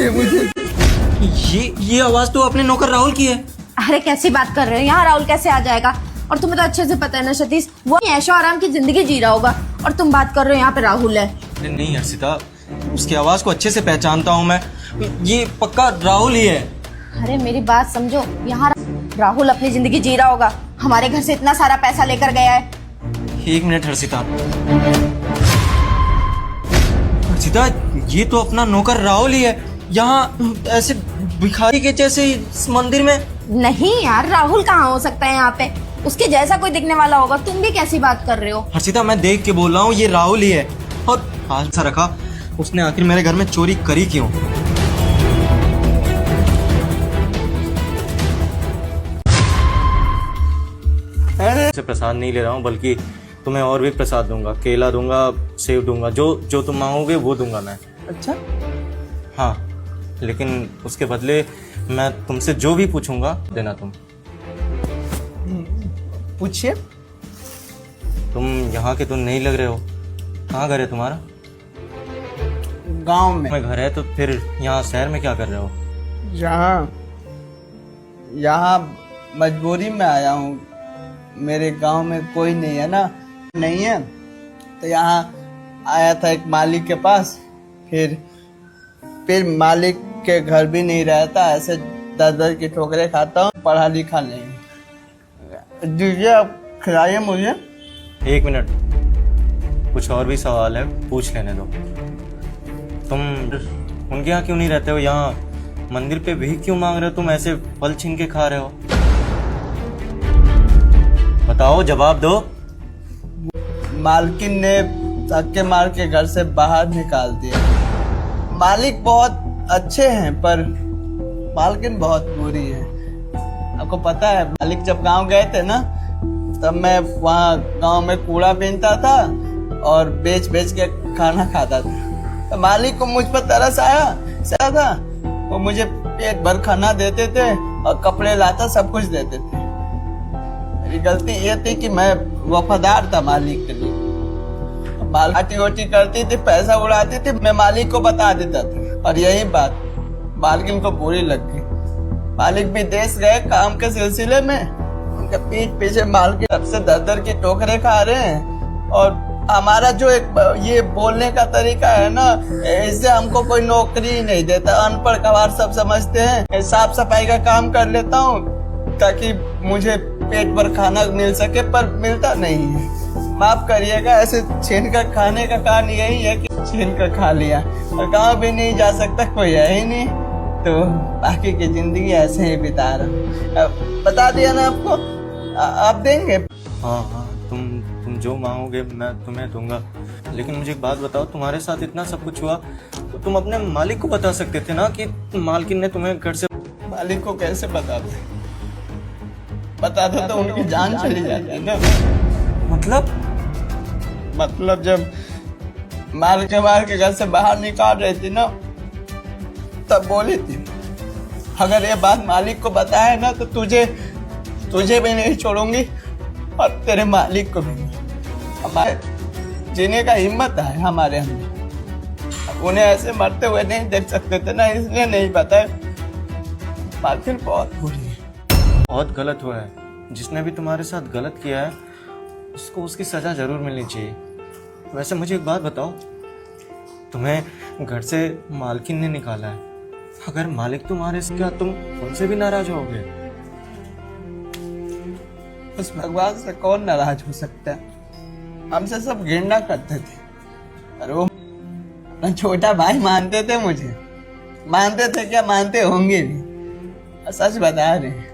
दे मुझे। ये आवाज तो अपने नौकर राहुल की है। अरे कैसी बात कर रहे हो, यहाँ राहुल कैसे आ जाएगा? और तुम्हें तो अच्छे से पता है ना सतीश, वो ऐशो आराम की जिंदगी जी रहा होगा और तुम बात कर रहे हो यहाँ पे राहुल है। अरे नहीं हर्षिता, उसकी आवाज को अच्छे से पहचानता हूँ मैं, ये पक्का राहुल ही है। अरे मेरी बात समझो, यहाँ राहुल अपनी जिंदगी जी रहा होगा, हमारे घर से इतना सारा पैसा लेकर गया है। एक मिनट हर्षिता, हर्षिता ये तो अपना नौकर राहुल ही है, यहाँ ऐसे भिखारी के जैसे इस मंदिर में। नहीं यार, राहुल कहाँ हो सकता है यहाँ पे? उसके जैसा कोई दिखने वाला होगा। तुम भी कैसी बात कर रहे हो? हर्षिता मैं देख के बोल रहा हूँ, ये राहुल ही है। और हाल सा रखा, उसने आखिर मेरे घर में चोरी करी क्यों? से प्रसाद नहीं ले रहा हूँ, बल्कि तुम्हें और भी प्रसाद दूंगा, केला दूंगा, सेब दूंगा, जो तुम मांगोगे वो दूंगा मैं। अच्छा हाँ, लेकिन उसके बदले मैं तुमसे जो भी पूछूंगा देना तुम। पूछिए। तुम यहाँ के तो नहीं लग रहे हो, कहाँ घर है तुम्हारा? गांव में। घर है तो फिर यहाँ शहर में क्या कर रहे हो? यहाँ मजबूरी में आया हूँ, मेरे गांव में कोई नहीं है ना, नहीं है तो यहाँ आया था एक मालिक के पास। फिर मालिक के घर भी नहीं रहता, ऐसे दर दर की ठोकरें खाता हूँ, पढ़ा लिखा नहीं। दीजिए आप, खिलाइए मुझे। एक मिनट, कुछ और भी सवाल है, पूछ लेने दो। तुम उनके यहाँ क्यों नहीं रहते हो? यहाँ मंदिर पे भीख क्यों मांग रहे हो? तुम ऐसे फल छीन के खा रहे हो? बताओ, जवाब दो। मालकिन ने धक्के मार के घर से बाहर निकाल दिया। मालिक बहुत अच्छे हैं पर मालकिन बहुत बुरी है। आपको पता है, मालिक जब गांव गए थे ना, तब मैं वहाँ गांव में कूड़ा बीनता था और बेच बेच के खाना खाता था। तो मालिक को मुझ पर तरस आया था, वो मुझे पेट भर खाना देते थे और कपड़े लाता, सब कुछ देते थे। मेरी गलती ये थी कि मैं वफादार था मालिक के लिए। मालगाटी वोटी करती थी, पैसा उड़ाती थी, मैं मालिक को बता देता था, और यही बात मालकिन को बुरी लग गई। मालिक विदेश गए काम के सिलसिले में, उनके पीठ पीछे मालकिन सबसे दर दर की टोकरे खा रहे हैं। और हमारा जो एक ये बोलने का तरीका है ना, इससे हमको कोई नौकरी ही नहीं देता। अनपढ़ गंवार सब समझते हैं। साफ सफाई का काम कर लेता हूँ ताकि मुझे पेट भर खाना मिल सके, पर मिलता नहीं है। माफ करिएगा, ऐसे छीन कर खाने का कारण यही है कि छीन कर खा लिया, और गाँव भी नहीं जा सकता, कोई है ही नहीं, तो बाकी की जिंदगी ऐसे ही बिता रहा। बता दिया ना आपको, आप देंगे? हाँ, तुम जो मांगोगे मैं तुम्हें दूंगा। लेकिन मुझे एक बात बताओ, तुम्हारे साथ इतना सब कुछ हुआ तो तुम अपने मालिक को बता सकते थे ना कि मालकिन ने तुम्हें घर से। मालिक को कैसे बताते तो उनकी जान चली जाती ना। मतलब जब मार के घर से बाहर निकाल रही थी ना, तब बोली थी, अगर ये बात मालिक को बताए ना तो तुझे भी नहीं छोड़ूंगी और तेरे मालिक को भी नहीं। हमारे जीने का हिम्मत है हमारे अंदर, उन्हें ऐसे मरते हुए नहीं देख सकते थे ना, इसलिए नहीं बताए। मालकिन बहुत बुरी है, बहुत गलत हुआ है। जिसने भी तुम्हारे साथ गलत किया है उसको उसकी सजा जरूर मिलनी चाहिए। वैसे मुझे एक बात बताओ, तुम्हें घर से मालकिन ने निकाला है, अगर मालिक तुम्हारे से, क्या तुम उनसे भी नाराज होगे? उस भगवान से कौन नाराज हो सकता है? हमसे सब घृणा करते थे, और वो अपना छोटा भाई मानते थे मुझे। मानते थे क्या, मानते होंगे भी। सच बता रहे हैं,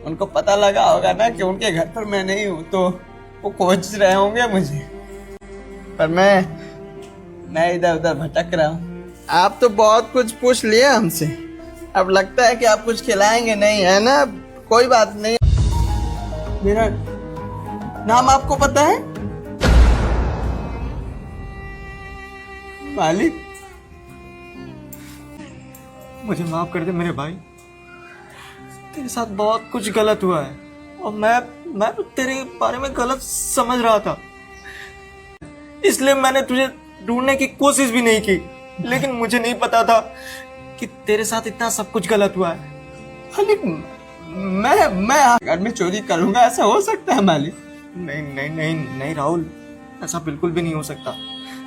उनको पता लगा होगा ना कि उनके घर पर मैं नहीं हूँ, तो वो खोज रहे होंगे मुझे, पर मैं इधर उधर भटक रहा हूँ। आप तो बहुत कुछ पूछ लिया हमसे, अब लगता है कि आप कुछ खिलाएंगे नहीं, है ना? कोई बात नहीं। मेरा नाम आपको पता है? मालिक, मुझे माफ कर दे मेरे भाई, तेरे साथ बहुत कुछ गलत हुआ है और मैं तेरे बारे में गलत समझ रहा था, इसलिए मैंने तुझे ढूंढने की कोशिश भी नहीं की। लेकिन मुझे नहीं पता था कि तेरे साथ इतना सब कुछ गलत हुआ है? मालिक, मैं घर में चोरी करूंगा, ऐसा हो सकता है मालिक? नहीं नहीं नहीं नहीं राहुल, ऐसा बिल्कुल भी नहीं हो सकता।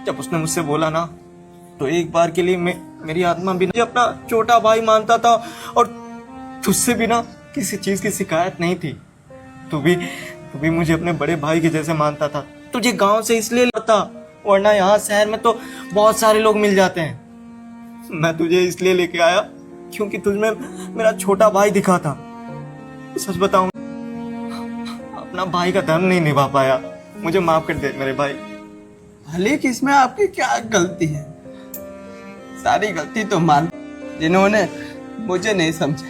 जब उसने मुझसे बोला ना, तो एक बार के लिए मेरी आत्मा भी अपना छोटा भाई मानता था, और तुझसे भी ना किसी चीज की शिकायत नहीं थी। तू भी मुझे अपने बड़े भाई के जैसे मानता था। तुझे गांव से इसलिए लाता, वरना यहाँ शहर में तो बहुत सारे लोग मिल जाते हैं। मैं तुझे इसलिए लेके आया क्योंकि तुझमें मेरा छोटा भाई दिखा था। सच बताऊं, अपना भाई का धर्म नहीं निभा पाया। मुझे माफ कर दे मेरे भाई। मालिक, इसमें आपकी क्या गलती है? सारी गलती तो मान जिन्होंने मुझे नहीं समझा,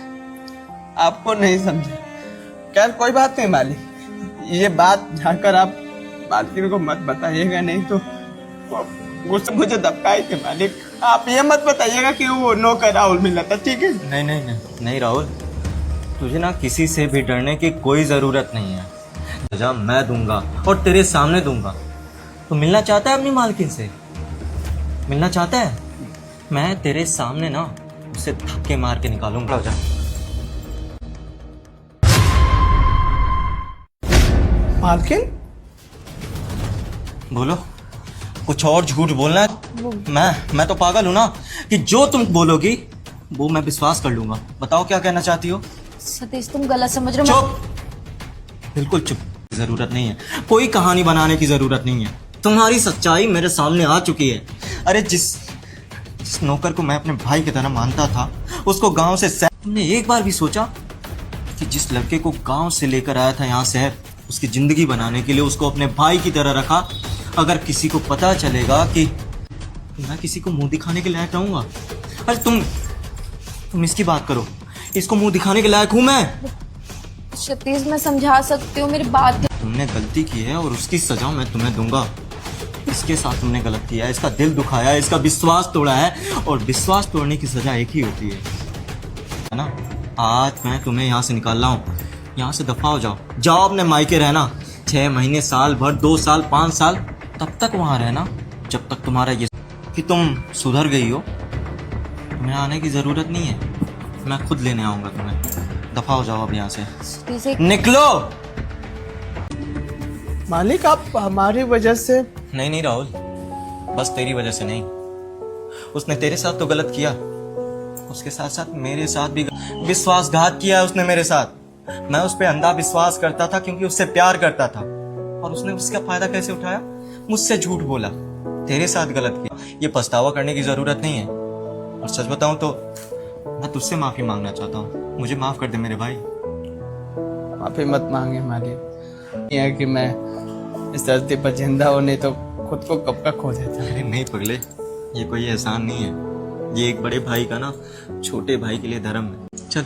आपको नहीं समझा। खैर कोई बात नहीं मालिक, ये बात जाकर आप मालकिन को मत बताइएगा, नहीं तो गुस्से मुझे दबकाए थे मालिक। आप ये मत बताइएगा कि वो नौकर राहुल मिला था, ठीक है? नहीं नहीं नहीं नहीं राहुल, तुझे ना किसी से भी डरने की कोई जरूरत नहीं है। सजा मैं दूंगा और तेरे सामने दूंगा। तो मिलना चाहता है अपनी मालकिन से? मिलना चाहता है? मैं तेरे सामने ना उसे धक्के मार के निकालूंगा। जा। मालकिन, बोलो, कुछ और झूठ बोलना है? मैं तो पागल हूं ना कि जो तुम बोलोगी वो मैं विश्वास कर लूंगा। बताओ क्या कहना चाहती हो? सतीश, तुम गलत समझ रहे हो। चुप, बिल्कुल चुप। जरूरत नहीं है, कोई कहानी बनाने की जरूरत नहीं है। तुम्हारी सच्चाई मेरे सामने आ चुकी है। अरे जिस नौकर को मैं अपने भाई की तरह मानता था, उसको गांव से शहर, तुमने एक बार भी सोचा कि जिस लड़के को गांव से लेकर आया था यहाँ शहर, उसकी जिंदगी बनाने के लिए उसको अपने भाई की तरह रखा? अगर किसी को पता चलेगा कि मैं किसी को मुंह दिखाने के लायक रहूंगा? अरे तुम इसकी बात करो, इसको मुंह दिखाने के लायक हूं मैं? सतीश, मैं समझा सकती हूँ, मेरी बात। तुमने गलती की है और उसकी सजा मैं तुम्हें दूंगा। इसके साथ तुमने गलत किया है, इसका दिल दुखाया है, इसका विश्वास तोड़ा है, और विश्वास तोड़ने की सजा एक ही होती है ना? आज मैं तुम्हें यहाँ से निकाल रहा हूँ। यहाँ से दफा हो जाओ, जाओ अपने मायके रहना। 6 महीने, साल भर, 2 साल, 5 साल, तब तक वहाँ रहना जब तक तुम्हारा ये कि तुम सुधर गई हो। तुम्हें आने की जरूरत नहीं है, मैं खुद लेने आऊंगा तुम्हें। दफा हो जाओ अब यहाँ से, सतीश, निकलो। मालिक, आप हमारी वजह से। नहीं नहीं राहुल, बस तेरी वजह से नहीं। उसने तेरे साथ तो गलत किया, उसके साथ साथ मेरे साथ भी विश्वासघात किया उसने मेरे साथ। मैं उस पर अंधा विश्वास करता था क्योंकि उससे प्यार करता था, और उसने उसका फायदा कैसे उठाया? मुझसे झूठ बोला, तेरे साथ गलत किया। ये पछतावा करने की जरूरत नहीं है। और सच बताऊं तो मैं तुझसे माफी मांगना चाहता हूँ। मुझे माफ कर दे मेरे भाई। माफी मत मांगे मालिक, ये है कि मैं इस धरती पर जिंदा हो, नहीं तो खुद को कब का खो देता। अरे नहीं पगले, ये कोई एहसान नहीं है, ये एक बड़े भाई का ना छोटे भाई के लिए धर्म है। चल